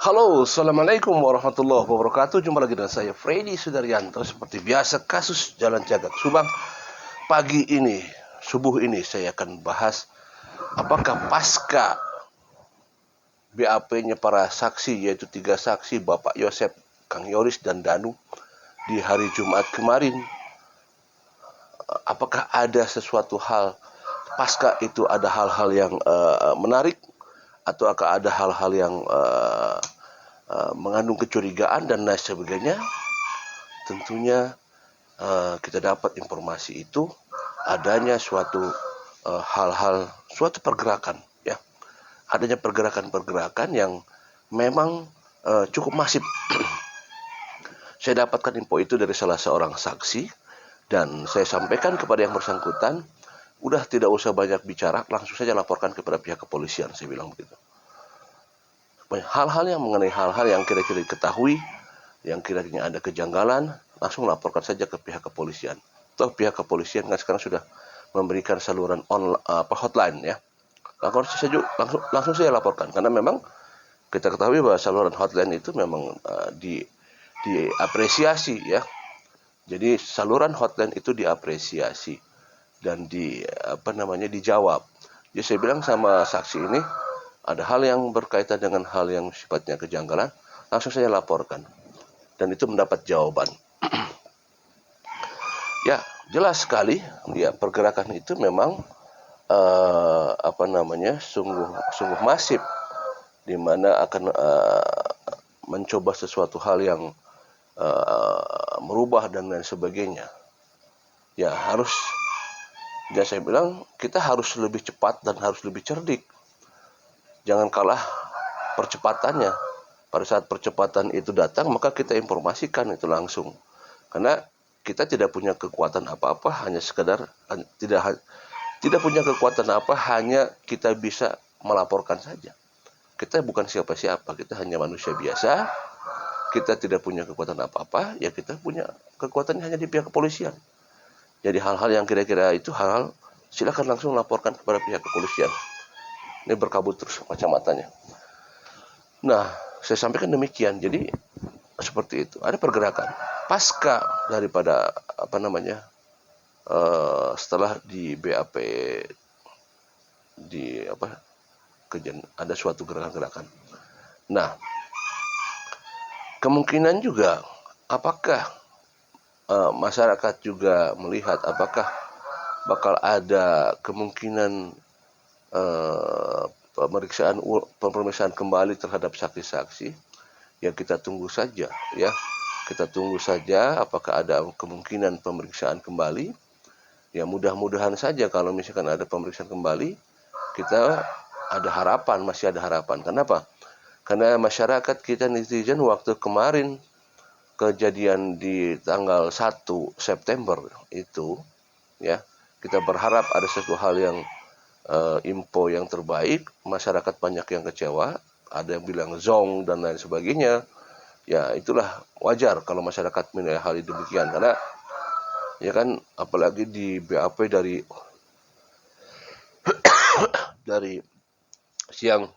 Halo, Assalamualaikum warahmatullahi wabarakatuh. Jumpa lagi dengan saya, Freddy Sudaryanto. Seperti biasa, kasus Jalan Cagak Subang. Pagi ini, subuh ini, saya akan bahas apakah pasca BAP-nya para saksi, yaitu 3 saksi, Bapak Yosep, Kang Yoris, dan Danu, di hari Jumat kemarin. Apakah ada sesuatu hal, pasca itu ada hal-hal yang menarik, atau akan ada hal-hal yang mengandung kecurigaan dan lain sebagainya. Tentunya kita dapat informasi itu adanya suatu hal-hal, suatu pergerakan, ya, adanya pergerakan-pergerakan yang memang cukup masif. Saya dapatkan info itu dari salah seorang saksi dan saya sampaikan kepada yang bersangkutan, udah tidak usah banyak bicara, langsung saja laporkan kepada pihak kepolisian, saya bilang begitu. Hal-hal yang mengenai hal-hal yang kira-kira diketahui, yang kira-kira ada kejanggalan, langsung laporkan saja ke pihak kepolisian. Toh pihak kepolisian kan sekarang sudah memberikan saluran hotline, ya. Langsung saya laporkan, karena memang kita ketahui bahwa saluran hotline itu memang diapresiasi, ya. Jadi saluran hotline itu diapresiasi dan dijawab. Jadi saya bilang sama saksi ini, ada hal yang berkaitan dengan hal yang sifatnya kejanggalan, langsung saya laporkan. Dan itu mendapat jawaban. Ya, jelas sekali, ya, pergerakan itu memang sungguh masif, di mana akan mencoba sesuatu hal yang merubah dan lain sebagainya. Ya, saya bilang kita harus lebih cepat dan harus lebih cerdik. Jangan kalah percepatannya. Pada saat percepatan itu datang, maka kita informasikan itu langsung. Karena kita tidak punya kekuatan apa-apa, hanya sekedar tidak punya kekuatan apa, hanya kita bisa melaporkan saja. Kita bukan siapa-siapa, kita hanya manusia biasa. Kita tidak punya kekuatan apa-apa, ya kita punya kekuatan hanya di pihak kepolisian. Jadi hal-hal yang kira-kira itu hal-hal, silakan langsung laporkan kepada pihak kepolisian. Ini berkabut terus kacamatanya. Nah, saya sampaikan demikian. Jadi seperti itu. Ada pergerakan pasca daripada setelah di BAP ada suatu gerakan-gerakan. Nah, kemungkinan juga apakah masyarakat juga melihat apakah bakal ada kemungkinan pemeriksaan kembali terhadap saksi-saksi. Ya, kita tunggu saja, ya. Kita tunggu saja apakah ada kemungkinan pemeriksaan kembali. Ya, mudah-mudahan saja kalau misalkan ada pemeriksaan kembali, kita masih ada harapan. Kenapa? Karena masyarakat kita, netizen, waktu kemarin kejadian di tanggal 1 September itu, ya, kita berharap ada sesuatu hal yang info yang terbaik. Masyarakat banyak yang kecewa, ada yang bilang zong dan lain sebagainya. Ya, itulah wajar kalau masyarakat menilai hal itu demikian, karena ya kan, apalagi di BAP dari siang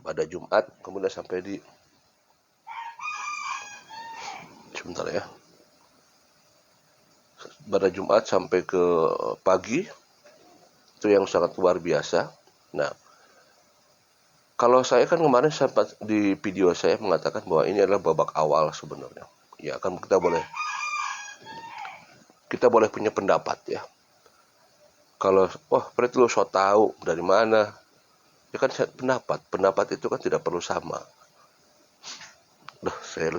pada Jumat, kemudian sampai di pada Jumat sampai ke pagi, itu yang sangat luar biasa. Nah, kalau saya kan kemarin sempat di video saya mengatakan bahwa ini adalah babak awal sebenarnya. Ya kan, kita boleh punya pendapat, ya. Kalau Fred, lo so tahu dari mana? Ya kan, pendapat itu kan tidak perlu sama. Saya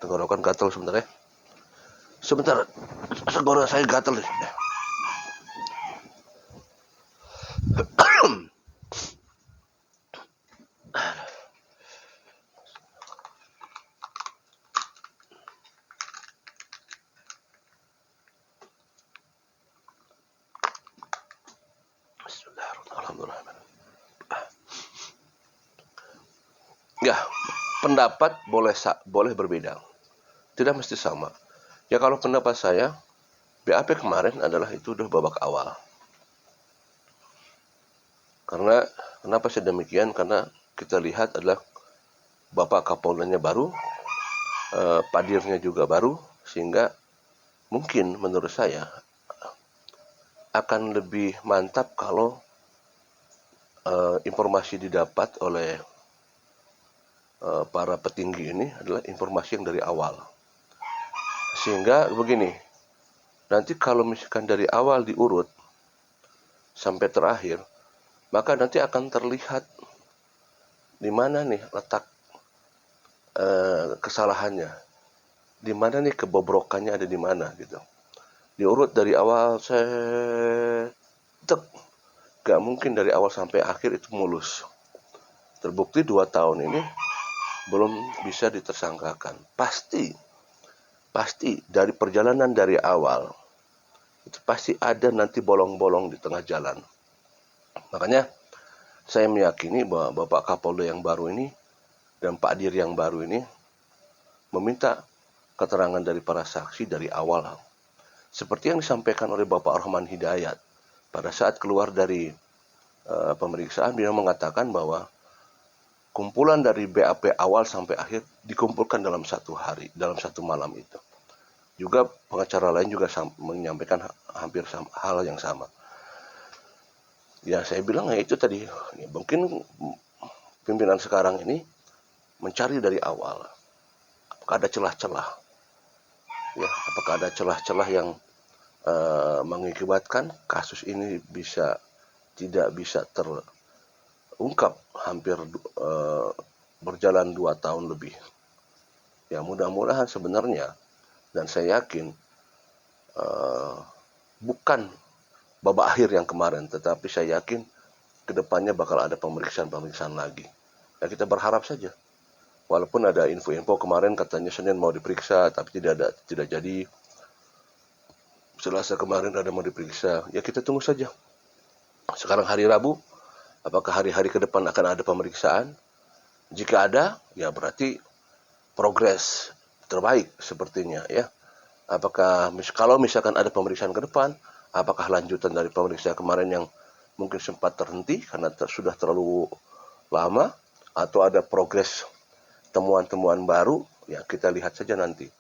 tenggorokan gatal sebentar, ya. Sebentar, tenggorokan saya gatal. Ya, pendapat boleh berbeda, tidak mesti sama. Ya, kalau pendapat saya, BAP kemarin adalah itu udah babak awal. Karena kenapa sedemikian? Karena kita lihat adalah Bapak Kapoldanya baru, Padirnya juga baru, sehingga mungkin menurut saya akan lebih mantap kalau informasi didapat oleh para petinggi ini adalah informasi yang dari awal. Sehingga begini, nanti kalau misalkan dari awal diurut sampai terakhir, maka nanti akan terlihat di mana nih letak kesalahannya, di mana nih kebobrokannya ada di mana gitu. Diurut dari awal, gak mungkin dari awal sampai akhir itu mulus. Terbukti 2 tahun ini belum bisa ditersangkakan. Pasti dari perjalanan dari awal itu pasti ada nanti bolong-bolong di tengah jalan. Makanya saya meyakini bahwa Bapak Kapolda yang baru ini dan Pak Dir yang baru ini meminta keterangan dari para saksi dari awal. Seperti yang disampaikan oleh Bapak Rahman Hidayat pada saat keluar dari pemeriksaan, dia mengatakan bahwa kumpulan dari BAP awal sampai akhir dikumpulkan dalam satu hari, dalam satu malam itu. Juga pengacara lain juga menyampaikan hampir hal yang sama. Ya saya bilang ya itu tadi, ya, mungkin pimpinan sekarang ini mencari dari awal. Apakah ada celah-celah? Ya, apakah ada celah-celah yang mengakibatkan kasus ini tidak bisa terungkap hampir berjalan 2 tahun lebih. Ya mudah-mudahan sebenarnya, dan saya yakin bukan babak akhir yang kemarin, tetapi saya yakin kedepannya bakal ada pemeriksaan lagi. Ya kita berharap saja. Walaupun ada info-info kemarin katanya Senin mau diperiksa, tapi tidak jadi. Selasa kemarin ada mau diperiksa. Ya kita tunggu saja. Sekarang hari Rabu, apakah hari-hari ke depan akan ada pemeriksaan? Jika ada, ya berarti progres terbaik sepertinya ya. Apakah kalau misalkan ada pemeriksaan ke depan, apakah lanjutan dari pemeriksaan kemarin yang mungkin sempat terhenti karena sudah terlalu lama, atau ada progres temuan-temuan baru, ya kita lihat saja nanti.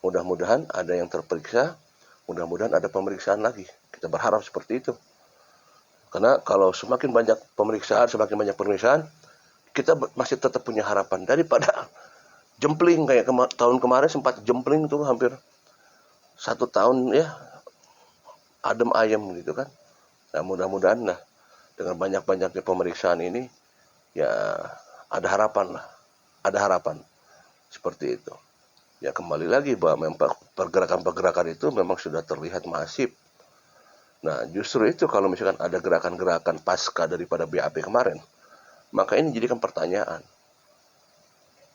Mudah-mudahan ada yang terperiksa, mudah-mudahan ada pemeriksaan lagi. Kita berharap seperti itu. Karena kalau semakin banyak pemeriksaan, kita masih tetap punya harapan daripada jempling kayak tahun kemarin sempat jempling tuh hampir 1 tahun ya, adem ayem gitu kan. Nah mudah-mudahan lah dengan banyak-banyaknya pemeriksaan ini ya ada harapan seperti itu. Ya kembali lagi bahwa pergerakan-pergerakan itu memang sudah terlihat masif. Nah justru itu kalau misalkan ada gerakan-gerakan pasca daripada BAP kemarin, maka ini jadikan pertanyaan.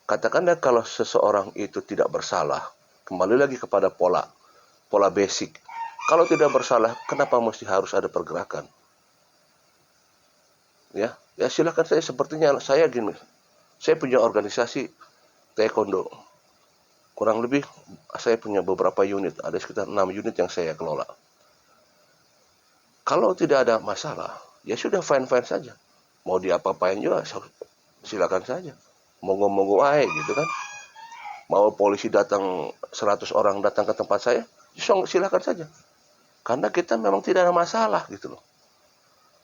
Katakanlah kalau seseorang itu tidak bersalah, kembali lagi kepada pola basic. Kalau tidak bersalah, kenapa mesti harus ada pergerakan? Ya silakan saya, sepertinya saya gini. Saya punya organisasi taekwondo. Kurang lebih saya punya beberapa unit, ada sekitar 6 unit yang saya kelola. Kalau tidak ada masalah, ya sudah fine-fine saja. Mau diapa-apain juga silakan saja. Monggo-monggo aja gitu kan. Mau polisi datang 100 orang datang ke tempat saya, silakan saja. Karena kita memang tidak ada masalah gitu loh.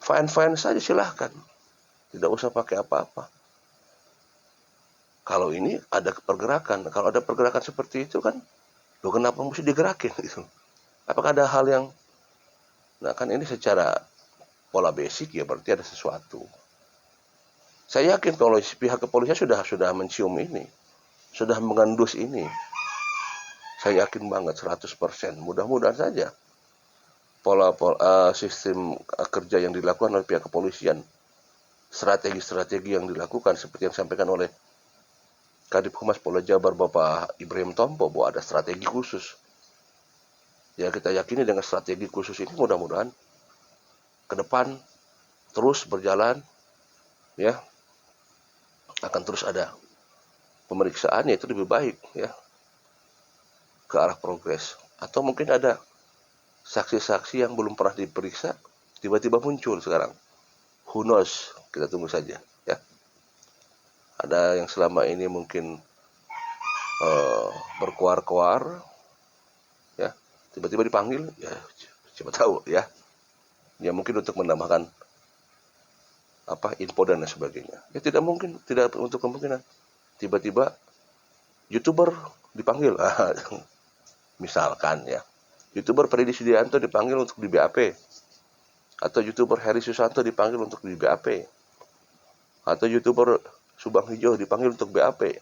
Fine-fine saja silahkan. Tidak usah pakai apa-apa. Kalau ini ada pergerakan. Kalau ada pergerakan seperti itu kan, loh kenapa mesti digerakin gitu. Apakah ada hal yang, nah kan ini secara pola basic ya berarti ada sesuatu. Saya yakin kalau pihak kepolisian sudah mencium ini, sudah mengendus ini. Saya yakin banget 100%. Mudah-mudahan saja pola sistem kerja yang dilakukan oleh pihak kepolisian, strategi-strategi yang dilakukan seperti yang disampaikan oleh Kadip Humas Polda Jabar Bapak Ibrahim Tompo, bahwa ada strategi khusus. Ya kita yakini dengan strategi khusus ini mudah-mudahan ke depan terus berjalan, ya akan terus ada pemeriksaan, itu lebih baik ya ke arah progres. Atau mungkin ada saksi-saksi yang belum pernah diperiksa tiba-tiba muncul sekarang. Who knows? Kita tunggu saja ya. Ada yang selama ini mungkin berkuar-kuar ya, tiba-tiba dipanggil ya, siapa tahu ya. Ya mungkin untuk menambahkan info dan lain sebagainya. Ya tidak mungkin, tidak untuk kemungkinan. Tiba-tiba YouTuber dipanggil. Misalkan ya. YouTuber Freddy Sudianto dipanggil untuk di BAP. Atau YouTuber Heri Susanto dipanggil untuk di BAP. Atau YouTuber Subang Hijau dipanggil untuk BAP.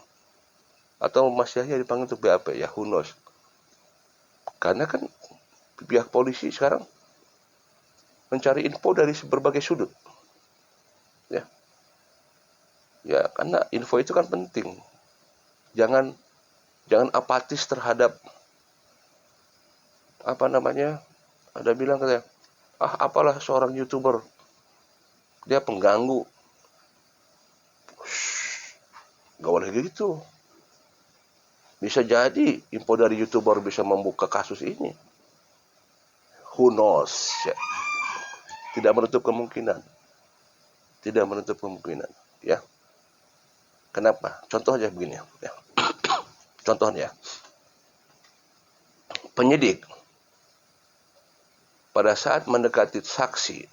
Atau Mas Yahya dipanggil untuk BAP. Ya who knows. Karena kan pihak polisi sekarang mencari info dari berbagai sudut. Ya. Ya, karena info itu kan penting. Jangan apatis terhadap ada bilang katanya, apalah seorang YouTuber, dia pengganggu. Gak boleh gitu. Bisa jadi info dari YouTuber bisa membuka kasus ini. Who knows? Ya. Tidak menutup kemungkinan. Tidak menutup kemungkinan. Ya. Kenapa? Contoh aja begini. Ya. Contohnya, penyidik pada saat mendekati saksi,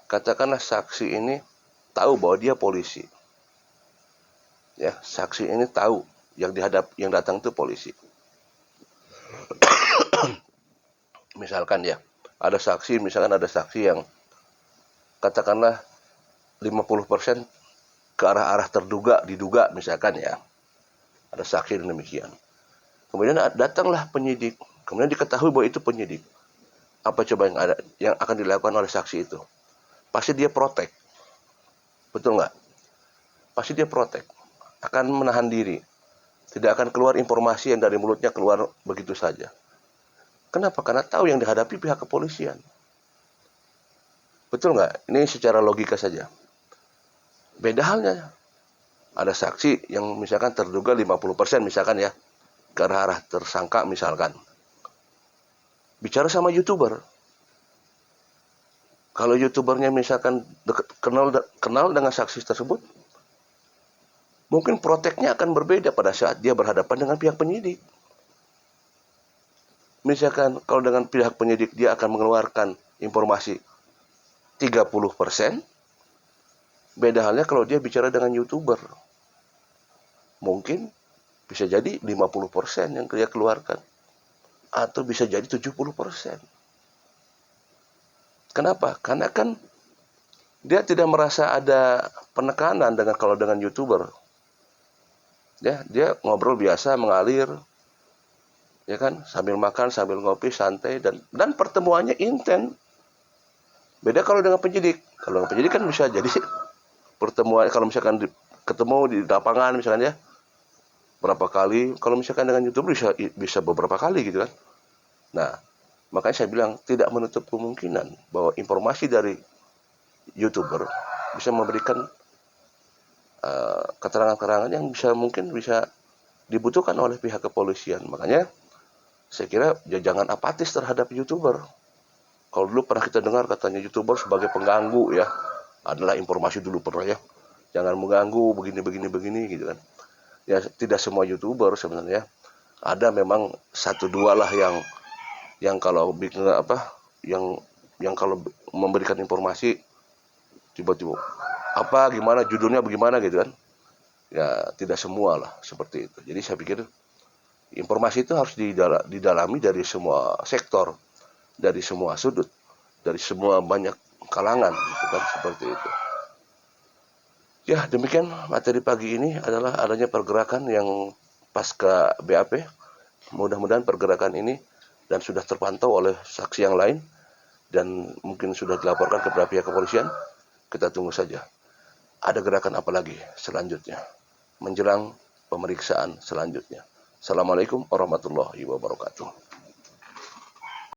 katakanlah saksi ini tahu bahwa dia polisi. Ya, saksi ini tahu yang datang itu polisi. Misalkan ada saksi yang katakanlah 50% ke arah diduga misalkan ya. Ada saksi yang demikian. Kemudian datanglah penyidik, kemudian diketahui bahwa itu penyidik. Apa coba yang akan dilakukan oleh saksi itu? Pasti dia protek. Betul nggak? Pasti dia protek. Akan menahan diri. Tidak akan keluar informasi yang dari mulutnya keluar begitu saja. Kenapa? Karena tahu yang dihadapi pihak kepolisian. Betul nggak? Ini secara logika saja. Beda halnya. Ada saksi yang misalkan terduga 50% misalkan ya. Ke arah tersangka misalkan. Bicara sama YouTuber. Kalau YouTubernya misalkan kenal dengan saksi tersebut, mungkin proteknya akan berbeda pada saat dia berhadapan dengan pihak penyidik. Misalkan kalau dengan pihak penyidik dia akan mengeluarkan informasi 30%, beda halnya kalau dia bicara dengan YouTuber. Mungkin bisa jadi 50% yang dia keluarkan. Atau bisa jadi 70%. Kenapa? Karena kan dia tidak merasa ada penekanan kalau dengan YouTuber. Ya, dia ngobrol biasa, mengalir. Ya kan, sambil makan, sambil ngopi, santai dan pertemuannya intens. Beda kalau dengan penyidik. Kalau dengan penyidik kan bisa jadi pertemuan kalau misalkan ketemu di lapangan misalkan ya. Berapa kali, kalau misalkan dengan YouTuber bisa beberapa kali gitu kan. Nah, makanya saya bilang tidak menutup kemungkinan bahwa informasi dari YouTuber bisa memberikan keterangan-keterangan yang mungkin bisa dibutuhkan oleh pihak kepolisian. Makanya saya kira jangan apatis terhadap YouTuber. Kalau dulu pernah kita dengar katanya YouTuber sebagai pengganggu ya, adalah informasi dulu pernah ya. Jangan mengganggu begini gitu kan. Ya tidak semua YouTuber sebenarnya. Ada memang satu dua lah yang kalau bikin yang kalau memberikan informasi tiba-tiba gimana judulnya bagaimana gitu kan. Ya tidak semua lah seperti itu. Jadi saya pikir informasi itu harus didalami dari semua sektor, dari semua sudut, dari semua banyak kalangan gitu kan, seperti itu. Ya, demikian materi pagi ini adalah adanya pergerakan yang pasca BAP. Mudah-mudahan pergerakan ini dan sudah terpantau oleh saksi yang lain dan mungkin sudah dilaporkan kepada pihak kepolisian. Kita tunggu saja. Ada gerakan apa lagi selanjutnya menjelang pemeriksaan selanjutnya. Assalamualaikum warahmatullahi wabarakatuh.